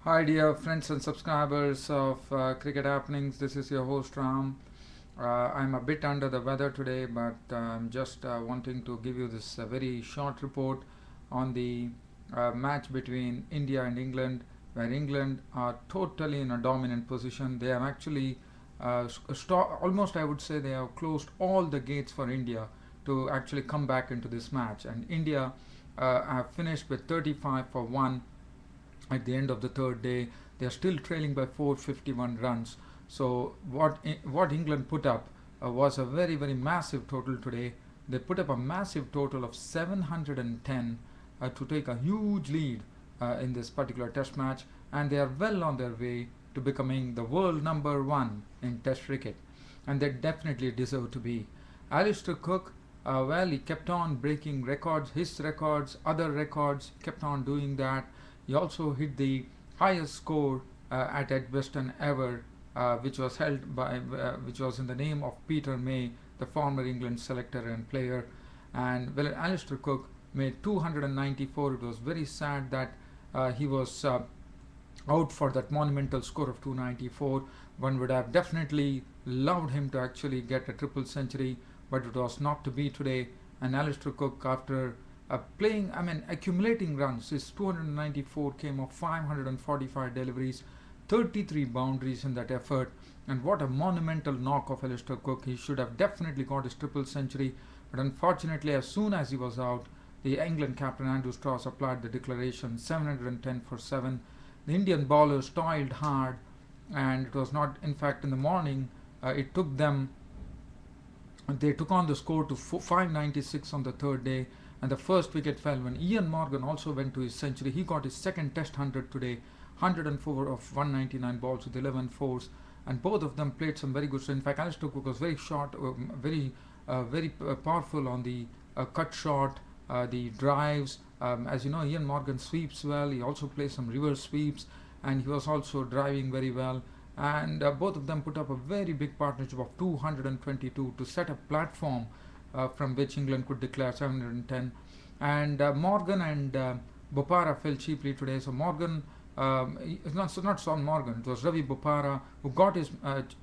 Hi, dear friends and subscribers of Cricket Happenings. This is your host Ram. I'm a bit under the weather today, but I'm just wanting to give you this very short report on the match between India and England, where England are totally in a dominant position. They have actually almost, I would say, they have closed all the gates for India to actually come back into this match. And India have finished with 35 for 1 at the end of the third day. They are still trailing by 451 runs. So what England put up was a very massive total today. They put up a massive total of 710 to take a huge lead in this particular Test match, and they are well on their way to becoming the world number one in Test cricket, and they definitely deserve to be. Alistair Cook, well, he kept on breaking records, his records, other records, kept on doing that. He also hit the highest score at Edgbaston ever, which was in the name of Peter May, the former England selector and player. And well, Alistair Cook made 294. It was very sad that he was out for that monumental score of 294. One would have definitely loved him to actually get a triple century, but it was not to be today. And Alistair Cook, after accumulating runs, his 294 came off 545 deliveries, 33 boundaries in that effort. And what a monumental knock of Alistair Cook. He should have definitely got his triple century, but unfortunately, as soon as he was out, the England captain Andrew Strauss applied the declaration 710 for 7. The Indian bowlers toiled hard, and it was not, in fact, in the morning, it took them, they took on the score to 596 on the third day, and the first wicket fell when Ian Morgan also went to his century. He got his second Test 100 today, 104 of 199 balls with 11 fours, and both of them played some very good. So in fact, Alistair Cook was very short, very powerful on the cut shot, the drives. As you know, Ian Morgan sweeps well. He also plays some reverse sweeps, and he was also driving very well. And both of them put up a very big partnership of 222 to set a platform from which England could declare 710. And Morgan and Bopara fell cheaply today. So Morgan, not Son Morgan, it was Ravi Bopara who got his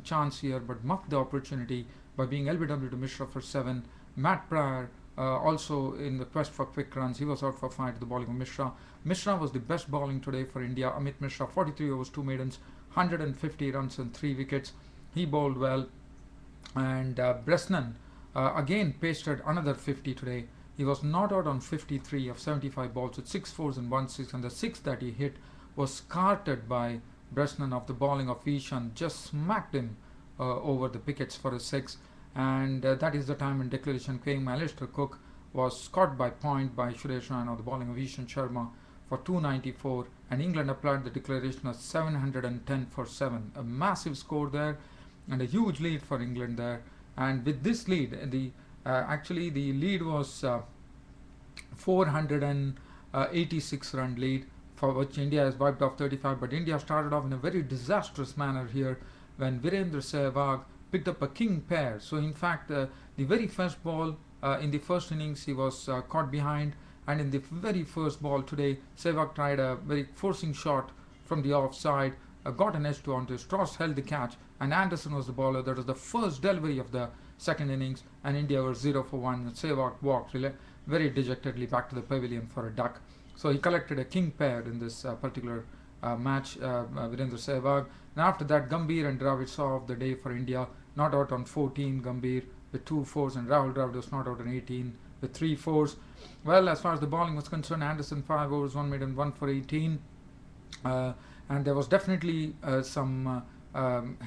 chance here but muffed the opportunity by being LBW to Mishra for 7. Matt Pryor also in the quest for quick runs, he was out for 5 to the bowling of Mishra. Mishra was the best bowling today for India. Amit Mishra, 43 overs, 2 maidens, 150 runs and 3 wickets. He bowled well. And Bresnan again pasted another 50 today. He was not out on 53 of 75 balls with 6 fours and 1 6, and the 6 that he hit was carted by Bresnan of the bowling of Ishan, just smacked him over the wickets for a 6. And that is the time when declaration came. Alistair Cook was caught by point by Suresh Raina of the bowling of Ishan Sharma for 294, and England applied the declaration of 710 for 7. A massive score there, and a huge lead for England there. And with this lead, actually the lead was 486 run lead, for which India has wiped off 35. But India started off in a very disastrous manner here when Virendra Sehwag picked up a king pair. So in fact, the very first ball in the first innings, he was caught behind, and in the very first ball today, Sehwag tried a very forcing shot from the offside, got an edge to onto. Strauss held the catch, and Anderson was the bowler. That was the first delivery of the second innings, and India were 0 for 1. And Sehwag walked very dejectedly back to the pavilion for a duck. So he collected a king pair in this particular match, Virendra Sehwag. And after that, Gambhir and Dravid saw off the day for India. Not out on 14, Gambhir with 2 fours, and Rahul Dravid was not out on 18 with 3 fours. Well, as far as the bowling was concerned, Anderson 5 overs, 1 maiden, 1 for 18. And there was definitely some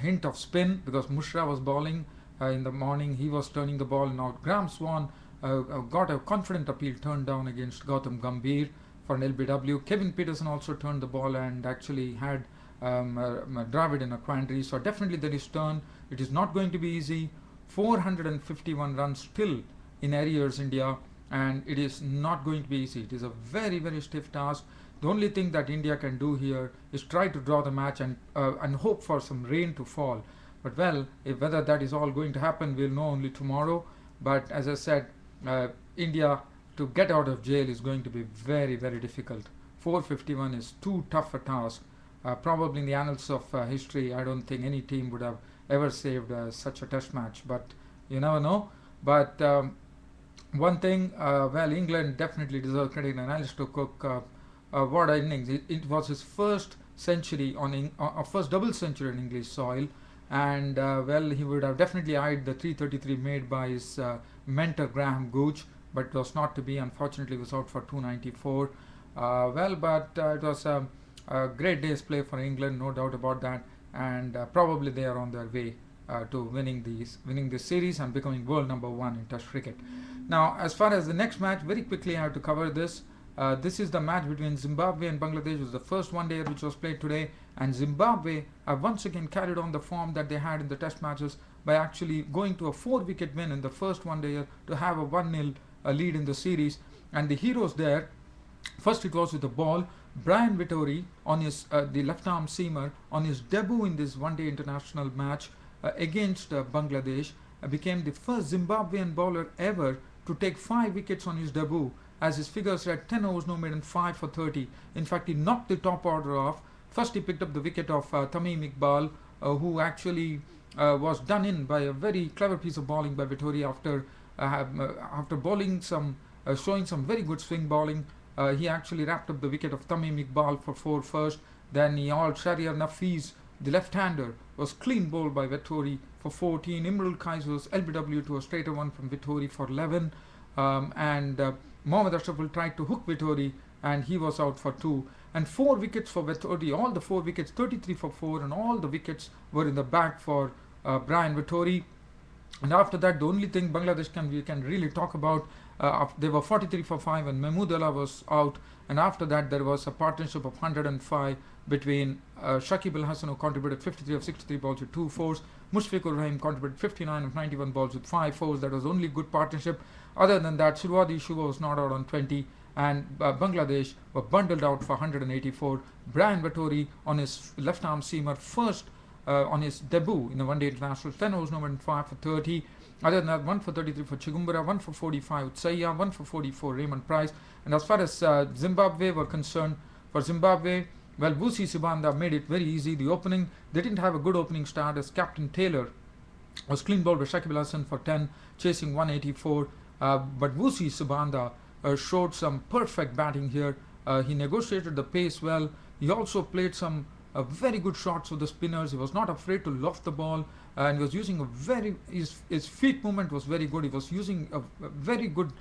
hint of spin because Mishra was bowling in the morning. He was turning the ball. Now Graham Swan got a confident appeal turned down against Gautam Gambhir for an LBW. Kevin Peterson also turned the ball and actually had Dravid in a quandary. So definitely there is turn. It is not going to be easy. 451 runs still in arrears, India, and it is not going to be easy. It is a very stiff task. The only thing that India can do here is try to draw the match and hope for some rain to fall. But well, whether that is all going to happen, we'll know only tomorrow. But as I said, India to get out of jail is going to be very difficult. 451 is too tough a task Probably in the annals of history, I don't think any team would have ever saved such a test match, but you never know. But one thing, well, England definitely deserve credit, and Alistair Cook, what an innings! It was his first century first double century on English soil, and well, he would have definitely eyed the 333 made by his mentor Graham Gooch, but it was not to be. Unfortunately, he was out for 294. Well, but it was a great day's play for England, no doubt about that, and probably they are on their way to winning this series and becoming world number one in Test cricket. Now, as far as the next match, very quickly I have to cover this. This is the match between Zimbabwe and Bangladesh. It was the first one day which was played today, and Zimbabwe have once again carried on the form that they had in the Test matches by actually going to a 4-wicket win in the first one day to have a 1-0 lead in the series. And the heroes there, first it was with the ball. Brian Vitori on his the left arm seamer on his debut in this one-day international match against Bangladesh became the first Zimbabwean bowler ever to take 5 wickets on his debut, as his figures read 10 overs no maiden 5 for 30. In fact, he knocked the top order off. First he picked up the wicket of Tamim Iqbal, who actually was done in by a very clever piece of bowling by Vitori after bowling showing some very good swing bowling. He actually wrapped up the wicket of Tamim Iqbal for 4 first. Then Shahriar Nafiz, the left-hander, was clean bowled by Vitori for 14. Imrul Kais was LBW to a straighter one from Vitori for 11. And Mohammad Ashraful tried to hook Vitori, and he was out for 2. And 4 wickets for Vitori, all the 4 wickets, 33 for 4, and all the wickets were in the bag for Brian Vitori. And after that, the only thing Bangladesh can really talk about, they were 43 for 5 and Mahmoodullah was out. And after that, there was a partnership of 105 between Shakib Al Hasan, who contributed 53 of 63 balls with 2 fours. Mushfiqur Rahim contributed 59 of 91 balls with 5 fours. That was only good partnership. Other than that, Shirwadi Shuba was not out on 20, and Bangladesh were bundled out for 184. Brian Vitori on his left arm seamer, first on his debut in the one-day international, 10 overs no more than 5 for 30. Other than that, 1 for 33 for Chigumbura, 1 for 45 Utsaiya, 1 for 44 Raymond Price. And as far as Zimbabwe were concerned, for Zimbabwe, well, Vusi Sibanda made it very easy. The opening, they didn't have a good opening start, as Captain Taylor was clean bowled by Shakib Al Hasan for 10, chasing 184. But Vusi Sibanda showed some perfect batting here. He negotiated the pace well. He also played some very good shots with the spinners. He was not afraid to loft the ball, and he was using his feet movement was very good. He was using a very good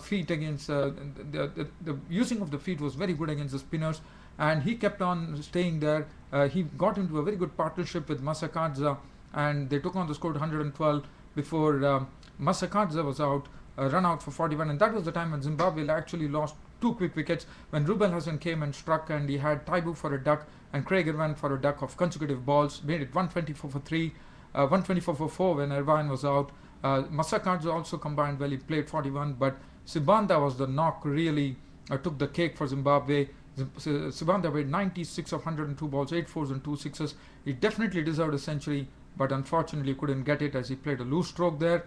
feet against the using of the feet was very good against the spinners, and he kept on staying there. He got into a very good partnership with Masakadza, and they took on the score 112 before Masakadza was out, run out for 41, and that was the time when Zimbabwe actually lost 2 quick wickets, when Rubel Hassan came and struck, and he had Taibu for a duck and Craig Irvine for a duck of consecutive balls, made it 124 for 3, 124 for 4 when Irvine was out. Masakadza also combined well, he played 41, but Sibanda was the knock, really took the cake for Zimbabwe. Sibanda made 96 of 102 balls, 8 fours and 2 sixes. He definitely deserved a century, but unfortunately couldn't get it as he played a loose stroke there.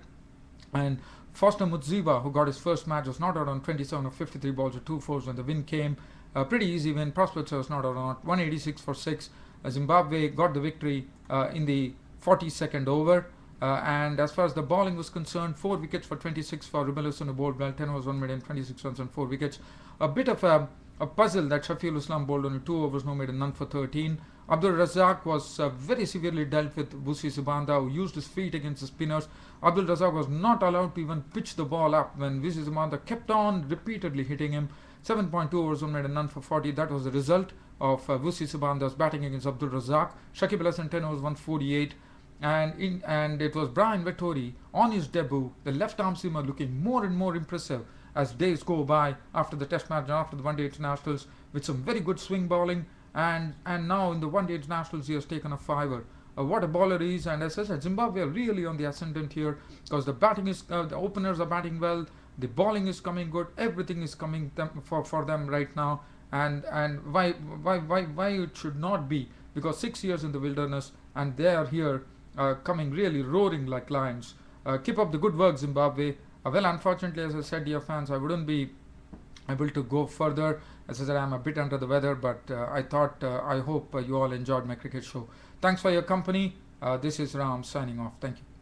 And Foster Mudziva, who got his first match, was not out on 27 of 53 balls with 2 fours when the win came. A pretty easy win. Prospector was not out on 186 for 6. Zimbabwe got the victory in the 42nd over. And as far as the bowling was concerned, 4 wickets for 26 for Rubelson, who bowled well, 10 overs, 1 maiden, 26 runs and 4 wickets. A bit of a puzzle that Shafiul Islam bowled only 2 overs, no maiden, none for 13. Abdul Razak was very severely dealt with Vusi Sibanda, who used his feet against the spinners. Abdul Razak was not allowed to even pitch the ball up when Vusi Sibanda kept on repeatedly hitting him. 7.2 overs, 1 maiden, none for 40. That was the result of Vusi Sibanda's batting against Abdul Razak. Shakib Al Hasan 10 overs, 148. And it was Brian Vitori on his debut, the left arm seamer, looking more and more impressive as days go by after the Test match and after the one-day internationals, with some very good swing bowling. And now in the one-day internationals, he has taken a 5er. What a bowler he is, and as I said, Zimbabwe are really on the ascendant here, because the batting is, the openers are batting well, the bowling is coming good, everything is coming for them right now, and why it should not be, because 6 years in the wilderness, and they are here coming really roaring like lions. Keep up the good work, Zimbabwe. Well, unfortunately, as I said, dear fans, I wouldn't be able to go further As I said, I'm a bit under the weather, but I hope you all enjoyed my cricket show. Thanks for your company. This is Ram signing off. Thank you.